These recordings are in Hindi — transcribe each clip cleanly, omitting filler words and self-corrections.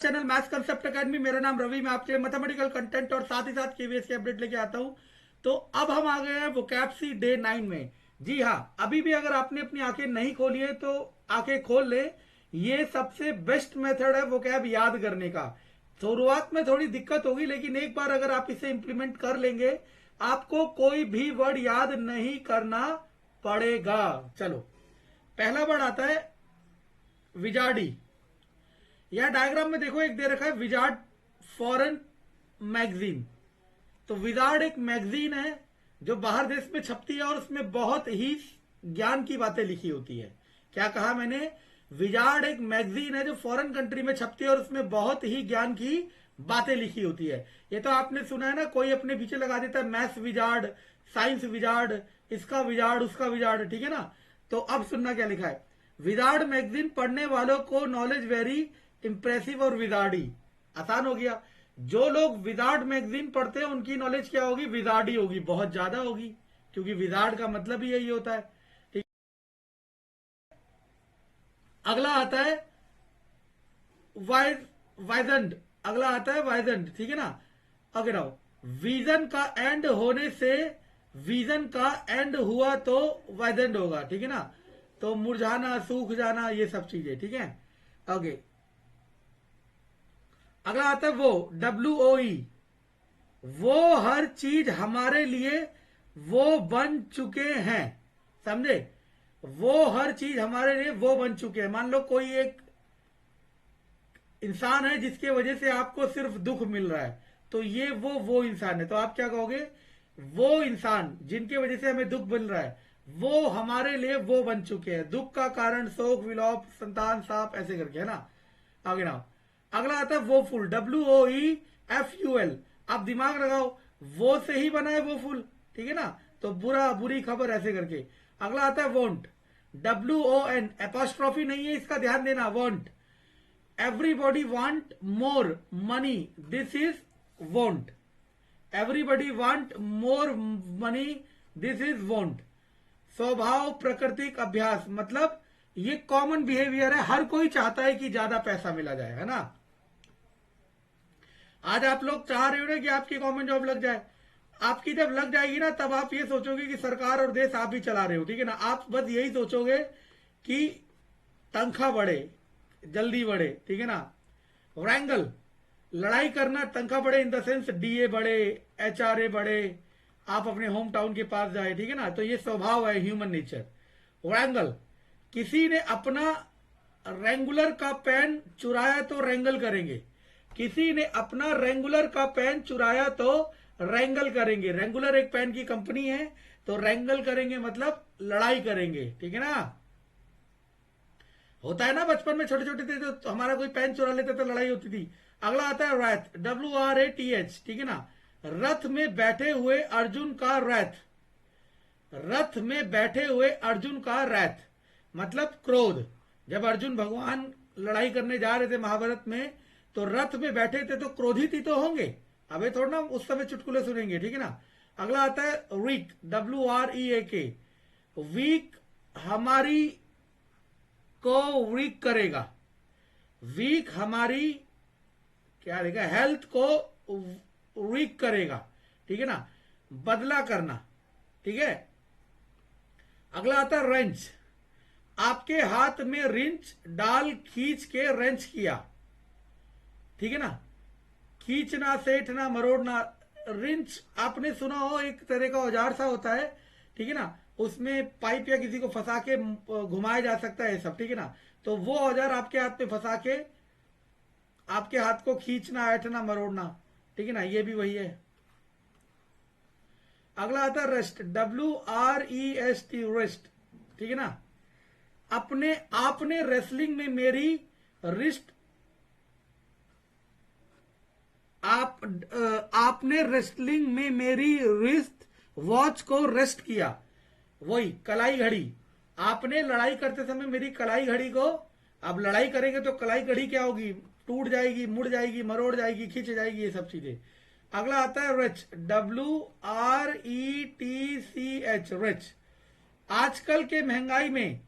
Channel maths concept academy. मेरा नाम रवि, मैं आपके लिए मैथमेटिकल कंटेंट और साथ ही साथ केवीएस के अपडेट लेके आता हूं। तो अब हम आ गए हैं वोकैब सी डे 9 में। जी हाँ, अभी भी अगर आपने अपनी आंखें नहीं खोली है तो आंखें खोल ले। ये सबसे बेस्ट मेथड है वोकैब याद करने का। शुरुआत में थोड़ी दिक्कत होगी, लेकिन एक बार अगर आप इसे इंप्लीमेंट कर लेंगे आपको कोई भी वर्ड याद नहीं करना पड़ेगा। चलो, पहला वर्ड आता है विजार्डी। यह डायग्राम में देखो, एक दे रखा है विजार्ड फॉरेन मैगजीन। तो विजार्ड एक मैगजीन है जो बाहर देश में छपती है और उसमें बहुत ही ज्ञान की बातें लिखी होती है। क्या कहा मैंने? विजार्ड एक मैगजीन है जो फॉरेन कंट्री में छपती है और उसमें बहुत ही ज्ञान की बातें लिखी होती है। ये तो आपने सुना है ना, कोई अपने पीछे लगा देता है मैथ्स विजार्ड, साइंस विजार्ड, इसका विजार्ड, उसका विजार्ड, ठीक है ना। तो अब सुनना क्या लिखा है। विजार्ड मैगजीन पढ़ने वालों को नॉलेज वेरी इंप्रेसिव और विजार्डी। आसान हो गया। जो लोग विजार्ड मैगजीन पढ़ते हैं उनकी नॉलेज क्या होगी? विजार्डी होगी, बहुत ज्यादा होगी, क्योंकि विजार्ड का मतलब ही यही होता है। ठीक। अगला आता है वाइजेंड। अगला आता है वाइजेंड, ठीक है ना। अगर आओ, विजन का एंड होने से, विजन का एंड हुआ तो वाइजेंड होगा, ठीक है ना। तो मुरझाना, सूख जाना, ये सब चीजें, ठीक है। आगे अगला आता है वो, WOE। वो हर चीज हमारे लिए वो बन चुके हैं। समझे? वो हर चीज हमारे लिए वो बन चुके हैं। मान लो कोई एक इंसान है जिसके वजह से आपको सिर्फ दुख मिल रहा है, तो ये वो इंसान है। तो आप क्या कहोगे? वो इंसान जिनके वजह से हमें दुख मिल रहा है वो हमारे लिए वो बन चुके हैं। दुख का कारण शोक, विलोप, संतान, साप, ऐसे करके, है ना। आगे ना, अगला आता है वो फुल, WOEFUL। आप दिमाग लगाओ, वो से ही बना है वो फुल, ठीक है ना। तो बुरा, बुरी खबर, ऐसे करके। अगला आता है वॉन्ट, WON। एपोस्ट्रॉफी नहीं है, इसका ध्यान देना। Want, everybody want more money, this is want. Everybody want more money, this is want. स्वभाव, प्राकृतिक अभ्यास, मतलब ये कॉमन बिहेवियर है, हर कोई चाहता है कि ज्यादा पैसा मिला जाए, है ना। आज आप लोग चाह रहे हो ना कि आपकी गवर्नमेंट जॉब लग जाए। आपकी जब लग जाएगी ना तब आप ये सोचोगे कि सरकार और देश आप ही चला रहे हो, ठीक है ना। आप बस यही सोचोगे कि तनख्वाह बढ़े, जल्दी बढ़े, ठीक है ना। रैंगल, लड़ाई करना, तनख्वाह बढ़े इन द सेंस DA बढ़े, HRA बढ़े, आप अपने होम टाउन के पास जाए, ठीक है ना। तो ये स्वभाव है, ह्यूमन नेचर। रैंगल, किसी ने अपना रेंगुलर का पेन चुराया तो रेंगल करेंगे। किसी ने अपना रेंगुलर का पेन चुराया तो रेंगल करेंगे। रेंगुलर एक पेन की कंपनी है, तो रेंगल करेंगे मतलब लड़ाई करेंगे, ठीक है ना। होता है ना, बचपन में छोटे छोटे थे तो हमारा कोई पेन चुरा लेते तो लड़ाई होती थी। अगला आता है रैथ, WRATH, ठीक है ना। रथ में बैठे हुए अर्जुन का रैथ। रथ में बैठे हुए अर्जुन का रैथ मतलब क्रोध। जब अर्जुन भगवान लड़ाई करने जा रहे थे महाभारत में, तो रथ में बैठे थे तो क्रोधित ही तो होंगे। अबे थोड़ा ना उस समय चुटकुले सुनेंगे, ठीक है ना। अगला आता है वीक, WREAK। वीक हमारी को वीक करेगा। वीक हमारी क्या लिखा, हेल्थ को वीक करेगा, ठीक है ना। बदला करना, ठीक है। अगला आता है रेंच। आपके हाथ में रिंच डाल खींच के रेंच किया, ठीक है ना। खींचना, सेठना, मरोड़ना। रिंच आपने सुना हो, एक तरह का औजार सा होता है, ठीक है ना। उसमें पाइप या किसी को फंसा के घुमाया जा सकता है सब, ठीक है ना। तो वो औजार आपके हाथ में फंसा के आपके हाथ को खींचना, ऐठना, मरोड़ना, ठीक है ना। ये भी वही है। अगला आता है रेस्ट, WREST, रेस्ट, ठीक है ना। अपने आपने रेसलिंग में मेरी रिस्ट, आपने रेसलिंग में मेरी रिस्ट वॉच को रेस्ट किया। वही कलाई घड़ी, आपने लड़ाई करते समय मेरी कलाई घड़ी को, अब लड़ाई करेंगे तो कलाई घड़ी क्या होगी? टूट जाएगी, मुड़ जाएगी, मरोड़ जाएगी, खींच जाएगी, ये सब चीजें। अगला आता है रिच, WRETCH, रिच। आजकल के महंगाई में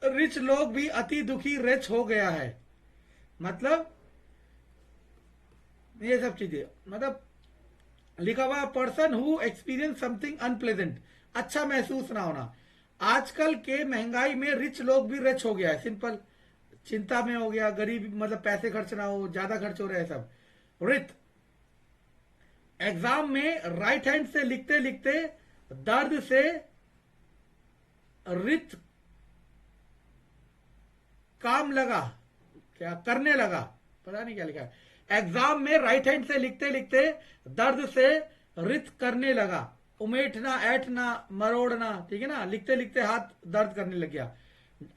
रिच लोग भी अति दुखी रिच हो गया है। मतलब ये सब चीजें, मतलब लिखा हुआ person who experience something unpleasant, अच्छा महसूस ना होना। आजकल के महंगाई में रिच लोग भी रिच हो गया है, सिंपल, चिंता में हो गया, गरीब मतलब पैसे खर्च ना हो, ज्यादा खर्च हो रहे हैं सब। रित, एग्जाम में राइट हैंड से लिखते लिखते दर्द से रित काम लगा, क्या करने लगा, पता नहीं क्या लिखा है। एग्जाम में राइट हैंड से लिखते लिखते दर्द से रित करने लगा, उमेटना, ऐठना, मरोड़ना, ठीक है ना, लिखते लिखते हाथ दर्द करने लग गया।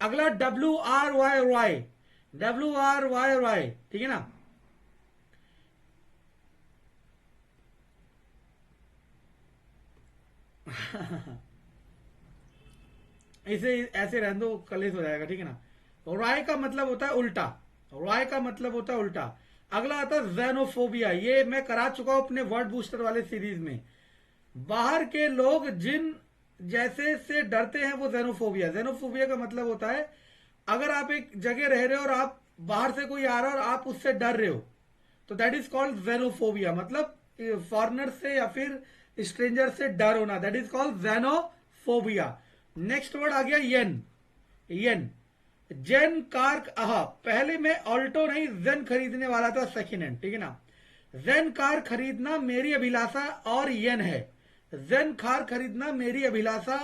अगला WRYY, WRYY, ठीक है ना। इसे ऐसे रहने दो, कलेश हो जाएगा, ठीक है ना। राय का मतलब होता है उल्टा, राय का मतलब होता है उल्टा। अगला आता है जेनोफोबिया, ये मैं करा चुका हूं अपने वर्ड बूस्टर वाले सीरीज में। बाहर के लोग जिन जैसे से डरते हैं वो जेनोफोबिया। जेनोफोबिया का मतलब होता है अगर आप एक जगह रह रहे हो और आप बाहर से कोई आ रहा है और आप उससे डर रहे हो, तो दैट इज कॉल्ड जेनोफोबिया, मतलब फॉरनर से या फिर स्ट्रेंजर से डर होना, that is called xenophobia. Next word आ गया येन, येन, जेन कार, पहले मैं ऑल्टो नहीं जेन खरीदने वाला था सेकेंड हैंड, ठीक है ना। जेन कार खरीदना मेरी अभिलाषा और येन है, जेन कार खरीदना मेरी अभिलाषा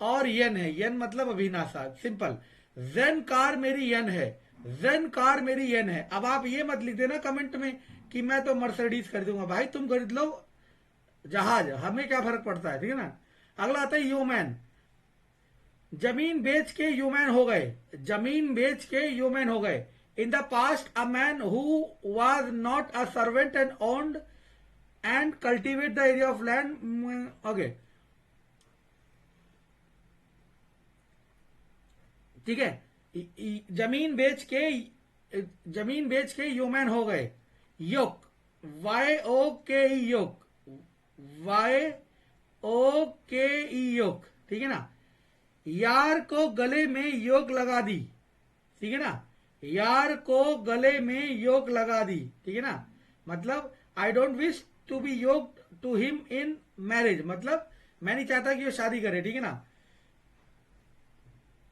और येन है, येन मतलब अभिलाषा, सिंपल। जेन कार मेरी येन है, जेन कार मेरी येन है। अब आप ये मत लिख देना कमेंट में कि मैं तो मर्सिडीज खरीदूंगा, भाई तुम खरीद लो जहाज, हमें क्या फर्क पड़ता है, ठीक है ना। अगला आता है ह्यूमैन, जमीन बेच के ह्यूमैन हो गए, जमीन बेच के ह्यूमैन हो गए। In the past a man who was not a servant and owned and cultivate the area of land, okay, ठीक है। जमीन बेच के, जमीन बेच के ह्यूमैन हो गए। योक, YOKE, योक, YOKE, योक, ठीक है ना। यार को गले में योक लगा दी, ठीक है ना, यार को गले में योक लगा दी, ठीक है ना। मतलब I don't wish to be yoke to him in marriage, मतलब मैं नहीं चाहता कि वो शादी करे, ठीक है ना।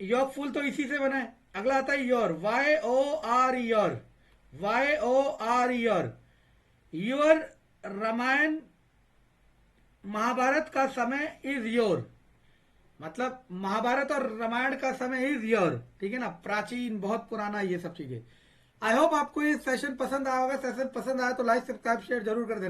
योग फुल तो इसी से बना है। अगला आता है yore, YOR, yore, YOR, yore, yore, Ramayan Mahabharat का समय इज योर, मतलब महाभारत और रामायण का समय इज योर, ठीक है ना, प्राचीन, बहुत पुराना, ये सब चीजें। आई होप आपको ये सेशन पसंद आया होगा। सेशन पसंद आया तो लाइक सब्सक्राइब शेयर जरूर कर देना।